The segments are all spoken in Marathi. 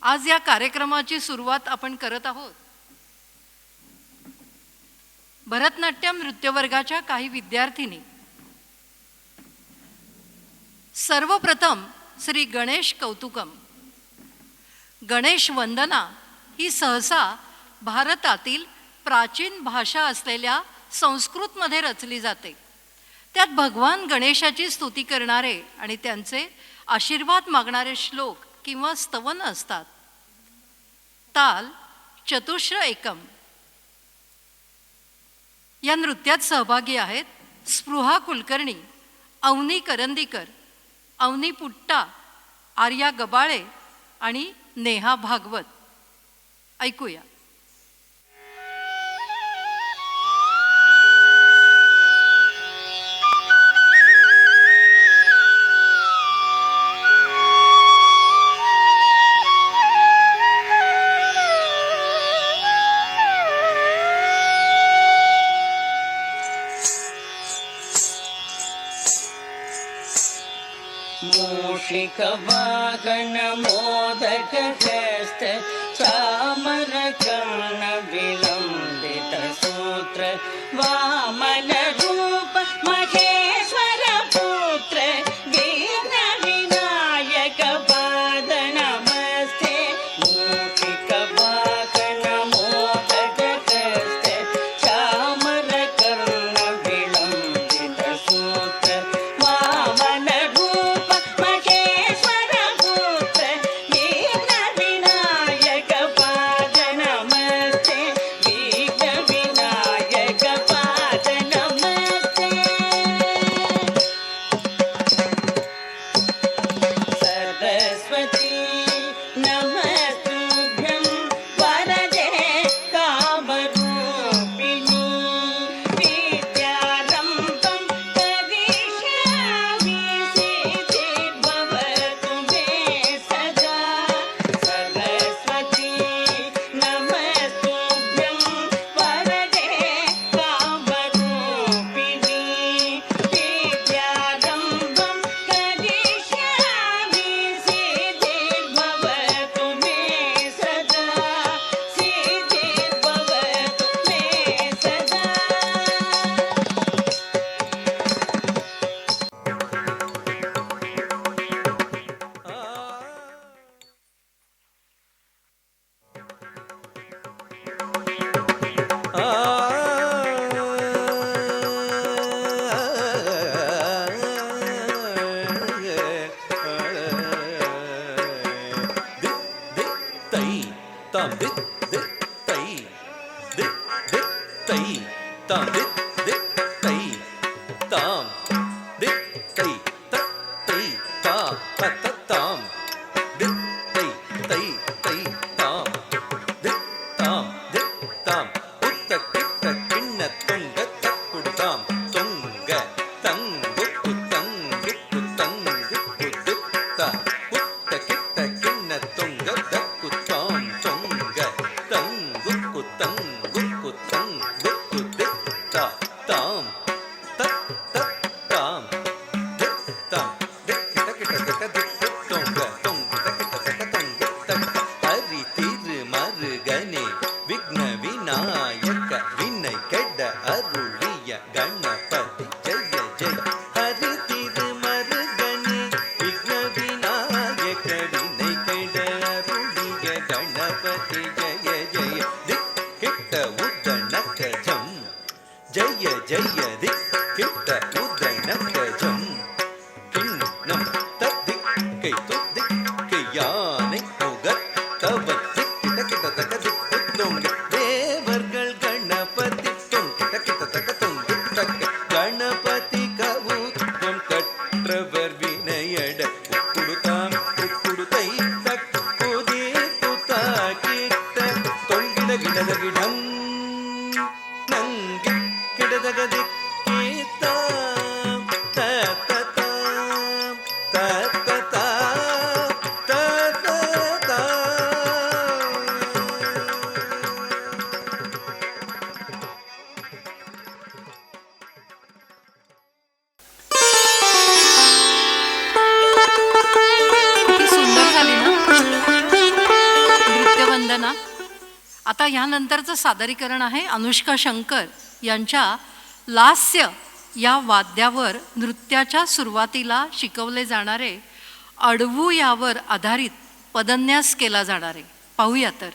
आज या कार्यक्रमाची सुरुवात आपण करत आहोत. भरतनाट्यम नृत्यवर्गाच्या काही विद्यार्थिनी. सर्वप्रथम श्री गणेश कौतुकम. गणेश वंदना ही सहसा भारतातील प्राचीन भाषा असलेल्या संस्कृतमध्ये रचली जाते. त्यात भगवान गणेशाची स्तुती करणारे आणि त्यांचे आशीर्वाद मागणारे श्लोक किंवा स्तवन असतात. ताल चतुश्र एकम. या नृत्यात सहभागी आहेत स्पृहा कुलकर्णी, अवनी करंदीकर, अवनी पुट्टा, आर्या गबाळे आणि नेहा भागवत. ऐकूया. मूषिकवाहन मोदक हस्त चामर कर्ण विलंबित सूत्र वामन रूप महेश्वर पुत्र विघ्न विनायक पाद नमस्ते. मूषिकवाहन मोदक हस्त चामर कर्ण विलंबित सूत्र वामन आता ह्यानंतरचं सादरीकरण आहे अनुष्का शंकर यांच्या लास्य या वाद्यावर नृत्याच्या सुरुवातीला शिकवले जाणारे अडवू यावर आधारित पदन्यास केला जाणार आहे. पाहूया तर.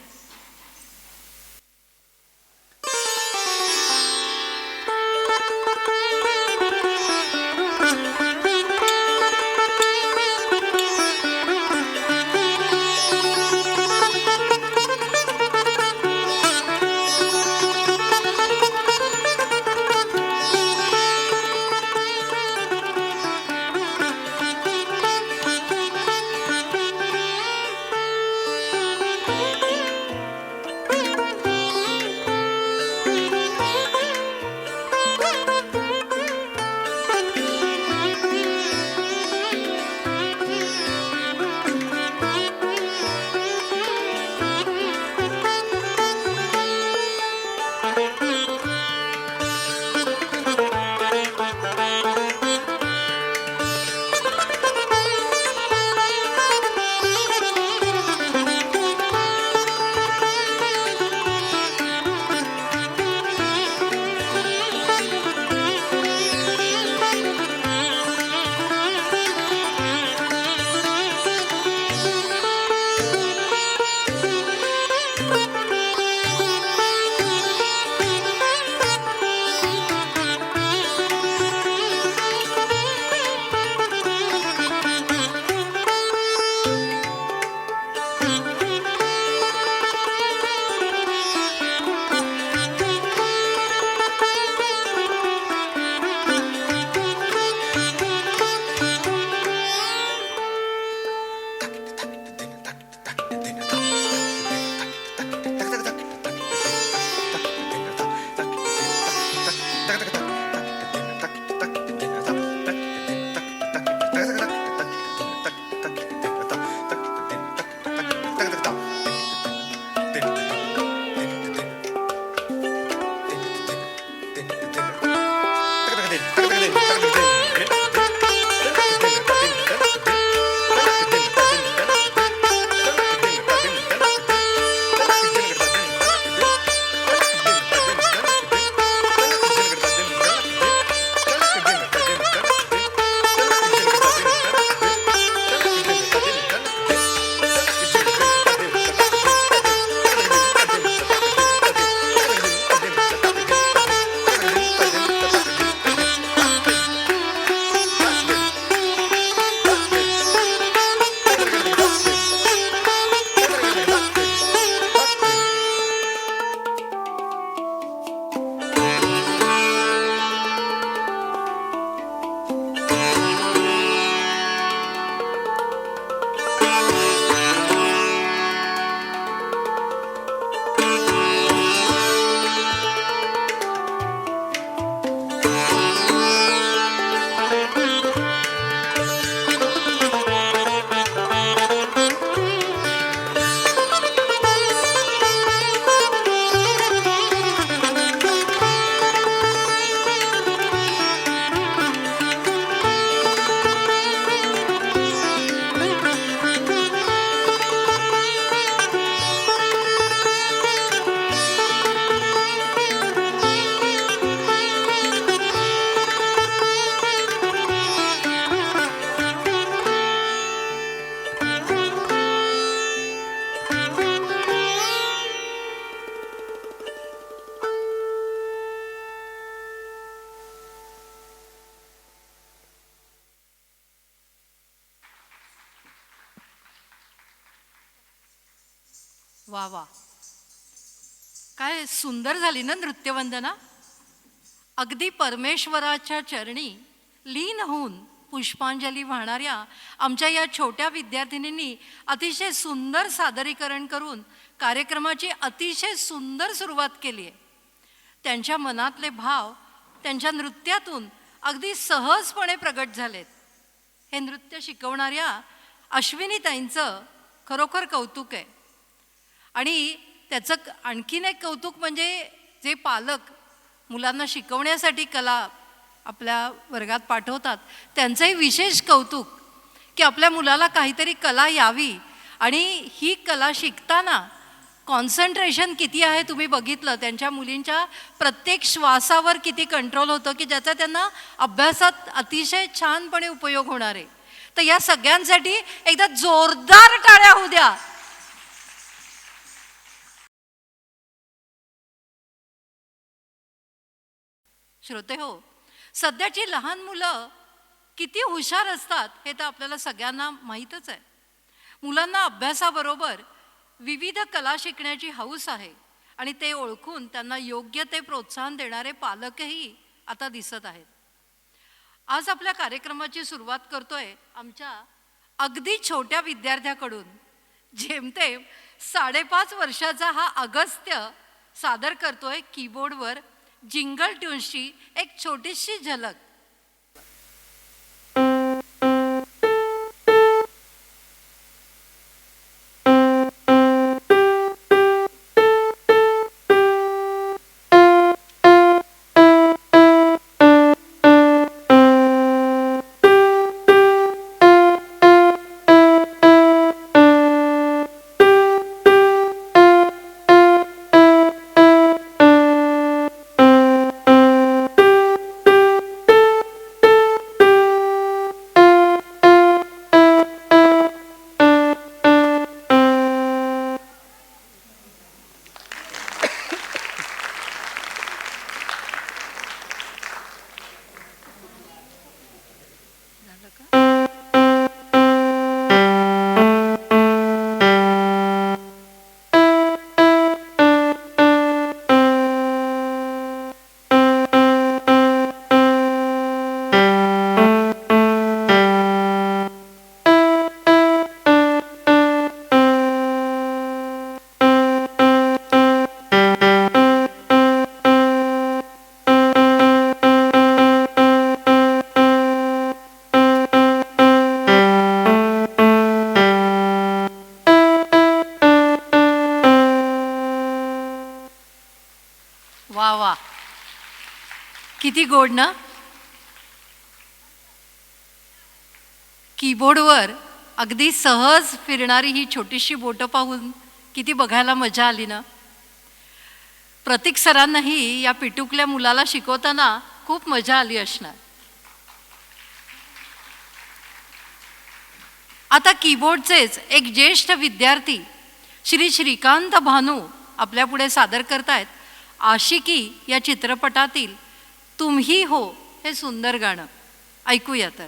वा वा, काय सुंदर झाली ना नृत्यवंदना. अगदी परमेश्वराच्या चरणी लीन होऊन पुष्पांजली वाहणाऱ्या आमच्या या छोट्या विद्यार्थिनींनी अतिशय सुंदर सादरीकरण करून कार्यक्रमाची अतिशय सुंदर सुरुवात केली आहे. त्यांच्या मनातले भाव त्यांच्या नृत्यातून अगदी सहजपणे प्रगट झालेत. हे नृत्य शिकवणाऱ्या अश्विनीताईंचं खरोखर कौतुक आहे. आणि त्याचं आणखीन एक कौतुक म्हणजे जे पालक मुलांना शिकवण्यासाठी कला आपल्या वर्गात पाठवतात त्यांचंही विशेष कौतुक की आपल्या मुलाला काहीतरी कला यावी आणि ही कला शिकताना कॉन्सन्ट्रेशन किती आहे तुम्ही बघितलं, त्यांच्या मुलींच्या प्रत्येक श्वासावर किती कंट्रोल होतं की ज्याचा त्यांना अभ्यासात अतिशय छानपणे उपयोग होणार आहे. तर या सगळ्यांसाठी एकदा जोरदार टाळ्या होऊ द्या. श्रोते हो, सध्याची लहान मुलं किती हुशार असतात हे तर आपल्याला सगळ्यांना माहीतच आहे. मुलांना अभ्यासाबरोबर विविध कला शिकण्याची हौस आहे आणि ते ओळखून त्यांना योग्य ते प्रोत्साहन देणारे पालकही आता दिसत आहेत. आज आपल्या कार्यक्रमाची सुरुवात करतोय आमच्या अगदी छोट्या विद्यार्थ्याकडून. जेमतेम 5.5 वर्षाचा हा अगस्त्य सादर करतोय कीबोर्डवर जिंगल ट्यून्सची एक छोटीशी झलक. वा वा, किती गोड ना. कीबोर्डवर अगदी सहज फिरणारी ही छोटीशी बोटं पाहून किती बघायला मजा आली ना. प्रतीक सरांनाही या पिटुकल्या मुलाला शिकवताना खूप मजा आली असणार. आता कीबोर्डचेच एक ज्येष्ठ विद्यार्थी श्री श्रीकांत भानू आपल्यापुढे सादर करतायत आशिकी या चित्रपटातील तुम्ही हो हे सुंदर गाणं. ऐकूया तर.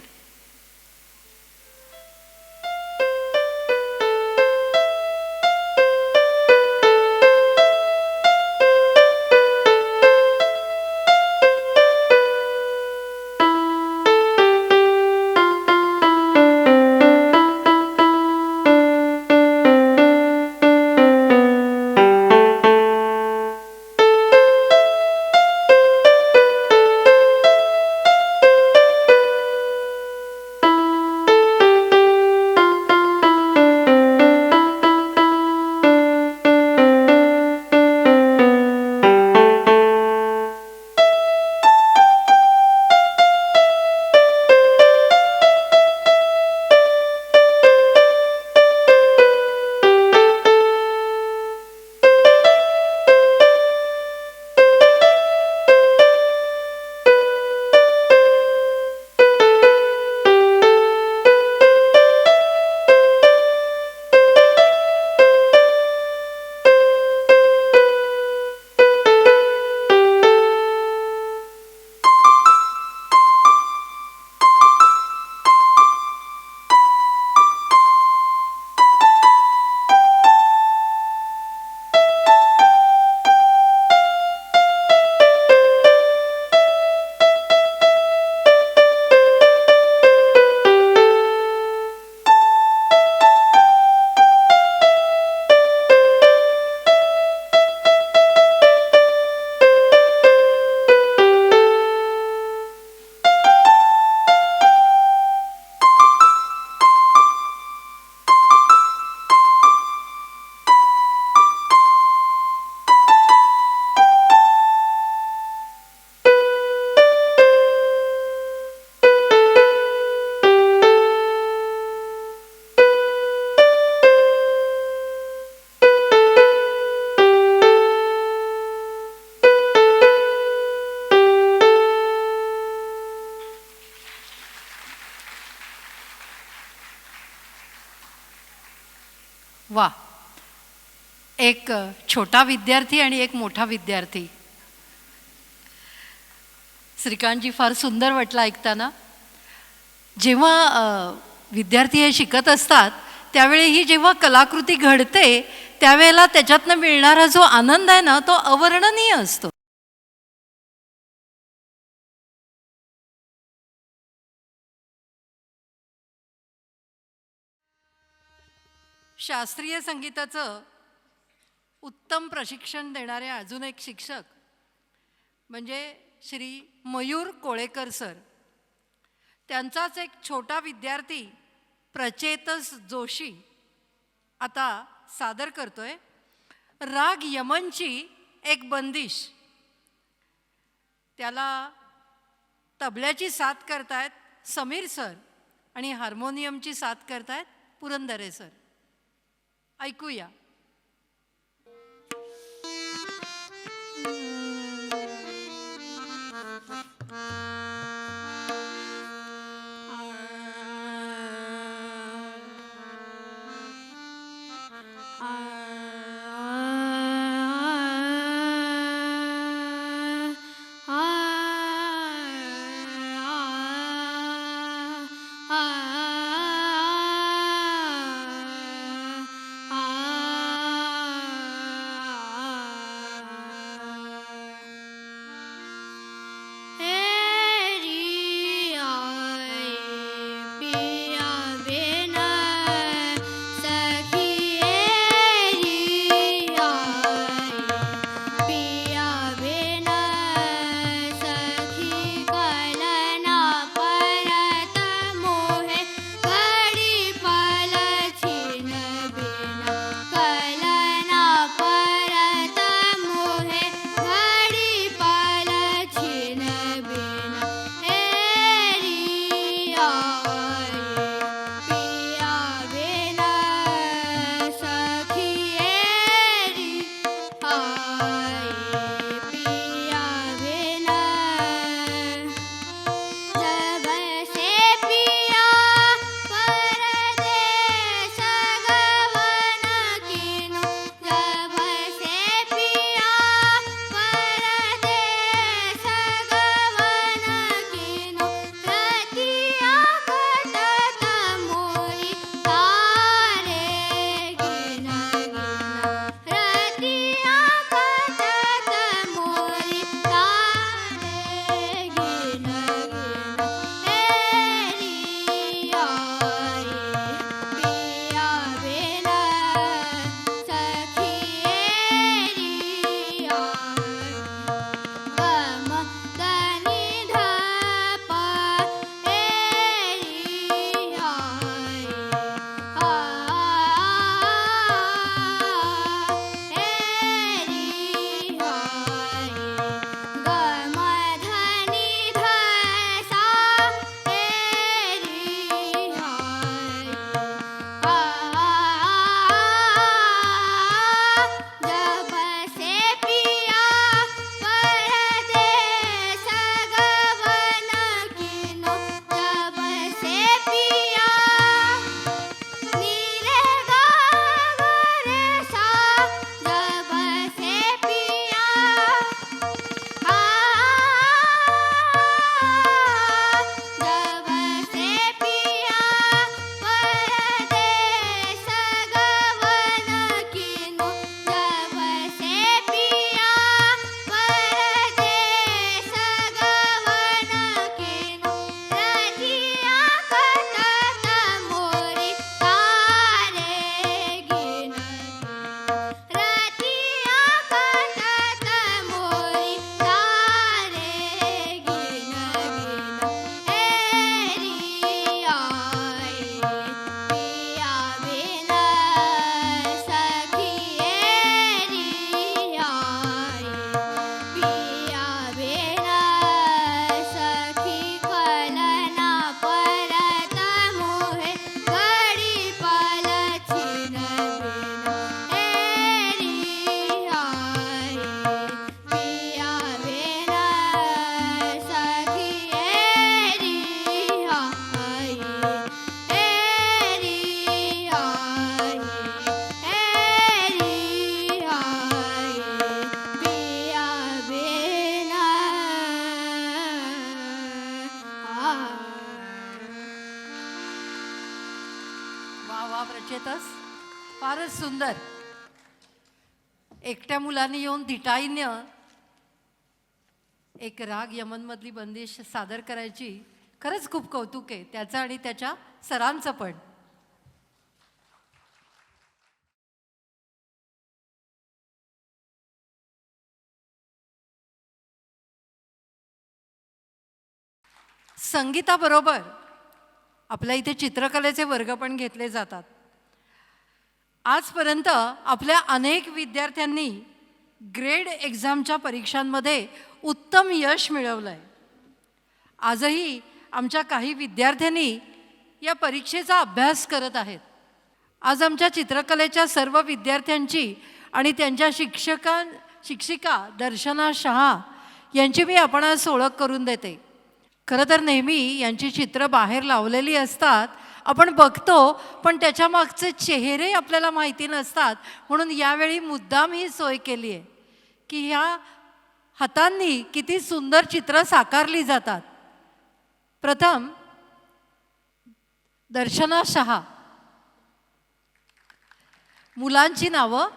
वा, एक छोटा विद्यार्थी आणि एक मोठा विद्यार्थी. श्रीकांतजी, फार सुंदर वाटलं ऐकताना. जेव्हा विद्यार्थी हे शिकत असतात त्यावेळी ही जेव्हा कलाकृती घडते त्यावेळेला त्याच्यातनं मिळणारा जो आनंद आहे ना, तो अवर्णनीय असतो. शास्त्रीय संगीताचं उत्तम प्रशिक्षण देणारे अजून एक शिक्षक म्हणजे श्री मयूर कोळेकर सर. त्यांचाच एक छोटा विद्यार्थी प्रचेतस जोशी आता सादर करतोय राग यमनची एक बंदिश. त्याला तबल्याची साथ करतायत समीर सर आणि हार्मोनियमची साथ करतायत पुरंदरे सर. ऐकूया. वा वा प्रचेतस, फारच सुंदर. एकट्या मुलांनी येऊन धिटाईने एक राग यमनमधली बंदिश सादर करायची खरंच खूप कौतुक आहे त्याचं आणि त्याच्या सरांचं पण. संगीताबरोबर आपल्या इथे चित्रकलेचे वर्ग पण घेतले जातात. आजपर्यंत आपल्या अनेक विद्यार्थ्यांनी ग्रेड एक्झामच्या परीक्षांमध्ये उत्तम यश मिळवलं आहे. आजही आमच्या काही विद्यार्थ्यांनी या परीक्षेचा अभ्यास करत आहेत. आज आमच्या चित्रकलेच्या सर्व विद्यार्थ्यांची आणि त्यांच्या शिक्षिका दर्शना शहा यांची मी आपणास ओळख करून देते. खरं तर नेहमी यांची चित्र बाहेर लावलेली असतात, आपण बघतो, पण त्याच्या मागचे चेहरे आपल्याला माहिती नसतात. म्हणून यावेळी मुद्दाम ही सोय केली आहे की ह्या हातांनी किती सुंदर चित्र साकारली जातात. प्रथम दर्शना शहा. मुलांची नावं: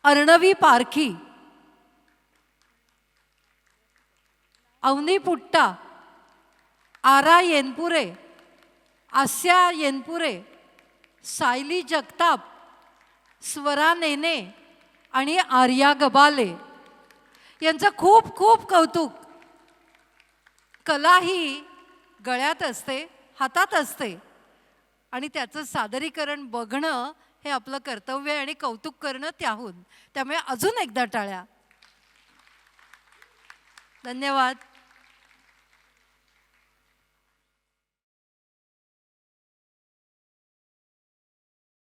अर्णवी पारखी, अवनी पुट्टा, आरा येनपुरे, आस्या येनपुरे, सायली जगताप, स्वरा नेने आणि आर्या गबाले यांचं खूप खूप कौतुक. कला ही गळ्यात असते, हातात असते आणि त्याचं सादरीकरण बघणं हे आपलं कर्तव्य आहे आणि कौतुक करणं त्याहून. त्यामुळे अजून एकदा टाळ्या. धन्यवाद.